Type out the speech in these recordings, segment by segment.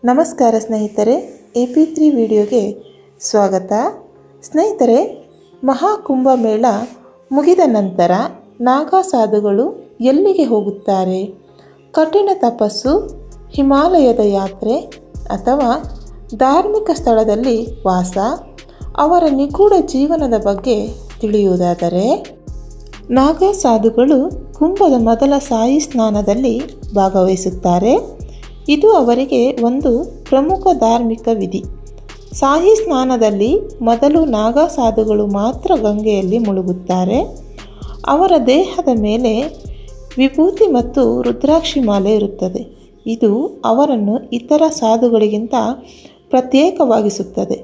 ನಮಸ್ಕಾರ ಸ್ನೇಹಿತರೆ, AP3 ವಿಡಿಯೋಗೆ ಸ್ವಾಗತ. ಸ್ನೇಹಿತರೆ, ಮಹಾಕುಂಭಮೇಳ ಮುಗಿದ ನಂತರ ನಾಗಾ ಸಾಧುಗಳು ಎಲ್ಲಿಗೆ ಹೋಗುತ್ತಾರೆ? ಕಠಿಣ ತಪಸ್ಸು, ಹಿಮಾಲಯದ ಯಾತ್ರೆ ಅಥವಾ ಧಾರ್ಮಿಕ ಸ್ಥಳದಲ್ಲಿ ವಾಸ? ಅವರ ನಿಗೂಢ ಜೀವನದ ಬಗ್ಗೆ ತಿಳಿಯುವುದಾದರೆ, ನಾಗಾ ಸಾಧುಗಳು ಕುಂಭದ ಮೊದಲ ಸಾಯಿ ಸ್ನಾನದಲ್ಲಿ ಭಾಗವಹಿಸುತ್ತಾರೆ. ಇದು ಅವರಿಗೆ ಒಂದು ಪ್ರಮುಖ ಧಾರ್ಮಿಕ ವಿಧಿ. ಸಾಯಿ ಸ್ನಾನದಲ್ಲಿ ಮೊದಲು ನಾಗಾ ಸಾಧುಗಳು ಮಾತ್ರ ಗಂಗೆಯಲ್ಲಿ ಮುಳುಗುತ್ತಾರೆ. ಅವರ ದೇಹದ ಮೇಲೆ ವಿಭೂತಿ ಮತ್ತು ರುದ್ರಾಕ್ಷಿ ಮಾಲೆ ಇರುತ್ತದೆ. ಇದು ಅವರನ್ನು ಇತರ ಸಾಧುಗಳಿಗಿಂತ ಪ್ರತ್ಯೇಕವಾಗಿಸುತ್ತದೆ.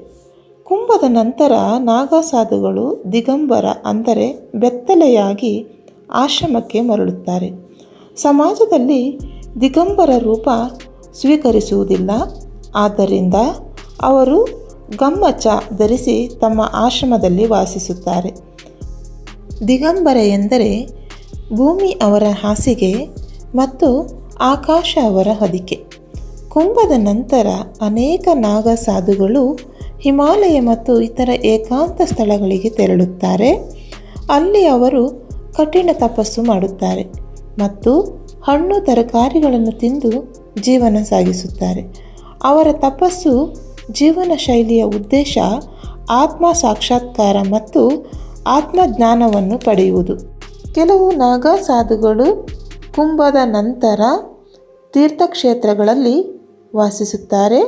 ಕುಂಭದ ನಂತರ ನಾಗಾ ಸಾಧುಗಳು ದಿಗಂಬರ ಅಂದರೆ ಬೆತ್ತಲೆಯಾಗಿ ಆಶ್ರಮಕ್ಕೆ ಮರಳುತ್ತಾರೆ. ಸಮಾಜದಲ್ಲಿ ದಿಗಂಬರ ರೂಪ ಸ್ವೀಕರಿಸುವುದಿಲ್ಲ. ಆದ್ದರಿಂದ ಅವರು ಗಮ್ಮಚ ಧರಿಸಿ ತಮ್ಮ ಆಶ್ರಮದಲ್ಲಿ ವಾಸಿಸುತ್ತಾರೆ. ದಿಗಂಬರ ಎಂದರೆ ಭೂಮಿ ಅವರ ಹಾಸಿಗೆ ಮತ್ತು ಆಕಾಶ ಅವರ ಹೊದಿಕೆ. ಕುಂಭದ ನಂತರ ಅನೇಕ ನಾಗಾ ಸಾಧುಗಳು ಹಿಮಾಲಯ ಮತ್ತು ಇತರ ಏಕಾಂತ ಸ್ಥಳಗಳಿಗೆ ತೆರಳುತ್ತಾರೆ. ಅಲ್ಲಿ ಅವರು ಕಠಿಣ ತಪಸ್ಸು ಮಾಡುತ್ತಾರೆ ಮತ್ತು ಹಣ್ಣು ತರಕಾರಿಗಳನ್ನು ತಿಂದು ಜೀವನ ಸಾಗಿಸುತ್ತಾರೆ. ಅವರ ತಪಸ್ಸು ಜೀವನ ಶೈಲಿಯ ಉದ್ದೇಶ ಆತ್ಮ ಸಾಕ್ಷಾತ್ಕಾರ ಮತ್ತು ಆತ್ಮಜ್ಞಾನವನ್ನು ಪಡೆಯುವುದು. ಕೆಲವು ನಾಗಾ ಸಾಧುಗಳು ಕುಂಭದ ನಂತರ ತೀರ್ಥಕ್ಷೇತ್ರಗಳಲ್ಲಿ ವಾಸಿಸುತ್ತಾರೆ.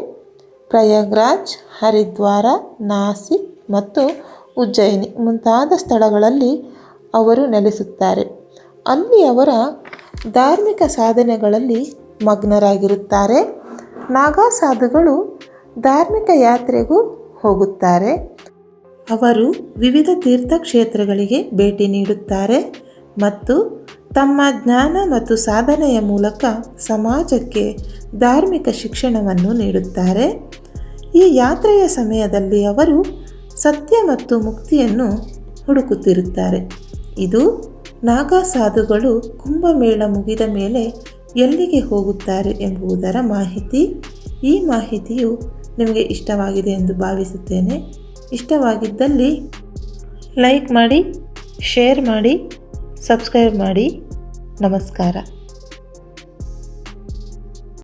ಪ್ರಯಾಗ್ರಾಜ್, ಹರಿದ್ವಾರ, ನಾಸಿಕ್ ಮತ್ತು ಉಜ್ಜಯಿನಿ ಮುಂತಾದ ಸ್ಥಳಗಳಲ್ಲಿ ಅವರು ನೆಲೆಸುತ್ತಾರೆ. ಅಲ್ಲಿ ಅವರ ಧಾರ್ಮಿಕ ಸಾಧನೆಗಳಲ್ಲಿ ಮಗ್ನರಾಗಿರುತ್ತಾರೆ. ನಾಗಾ ಸಾಧುಗಳು ಧಾರ್ಮಿಕ ಯಾತ್ರೆಗೂ ಹೋಗುತ್ತಾರೆ. ಅವರು ವಿವಿಧ ತೀರ್ಥಕ್ಷೇತ್ರಗಳಿಗೆ ಭೇಟಿ ನೀಡುತ್ತಾರೆ ಮತ್ತು ತಮ್ಮ ಜ್ಞಾನ ಮತ್ತು ಸಾಧನೆಯ ಮೂಲಕ ಸಮಾಜಕ್ಕೆ ಧಾರ್ಮಿಕ ಶಿಕ್ಷಣವನ್ನು ನೀಡುತ್ತಾರೆ. ಈ ಯಾತ್ರೆಯ ಸಮಯದಲ್ಲಿ ಅವರು ಸತ್ಯ ಮತ್ತು ಮುಕ್ತಿಯನ್ನು ಹುಡುಕುತ್ತಿರುತ್ತಾರೆ. ಇದು ನಾಗಾ ಸಾಧುಗಳು ಕುಂಭಮೇಳ ಮುಗಿದ ಮೇಲೆ ಎಲ್ಲಿಗೆ ಹೋಗುತ್ತಾರೆ ಎಂಬುದರ ಮಾಹಿತಿ. ಈ ಮಾಹಿತಿಯು ನಿಮಗೆ ಇಷ್ಟವಾಗಿದೆ ಎಂದು ಭಾವಿಸುತ್ತೇನೆ. ಇಷ್ಟವಾಗಿದ್ದಲ್ಲಿ ಲೈಕ್ ಮಾಡಿ, ಶೇರ್ ಮಾಡಿ, ಸಬ್ಸ್ಕ್ರೈಬ್ ಮಾಡಿ. ನಮಸ್ಕಾರ.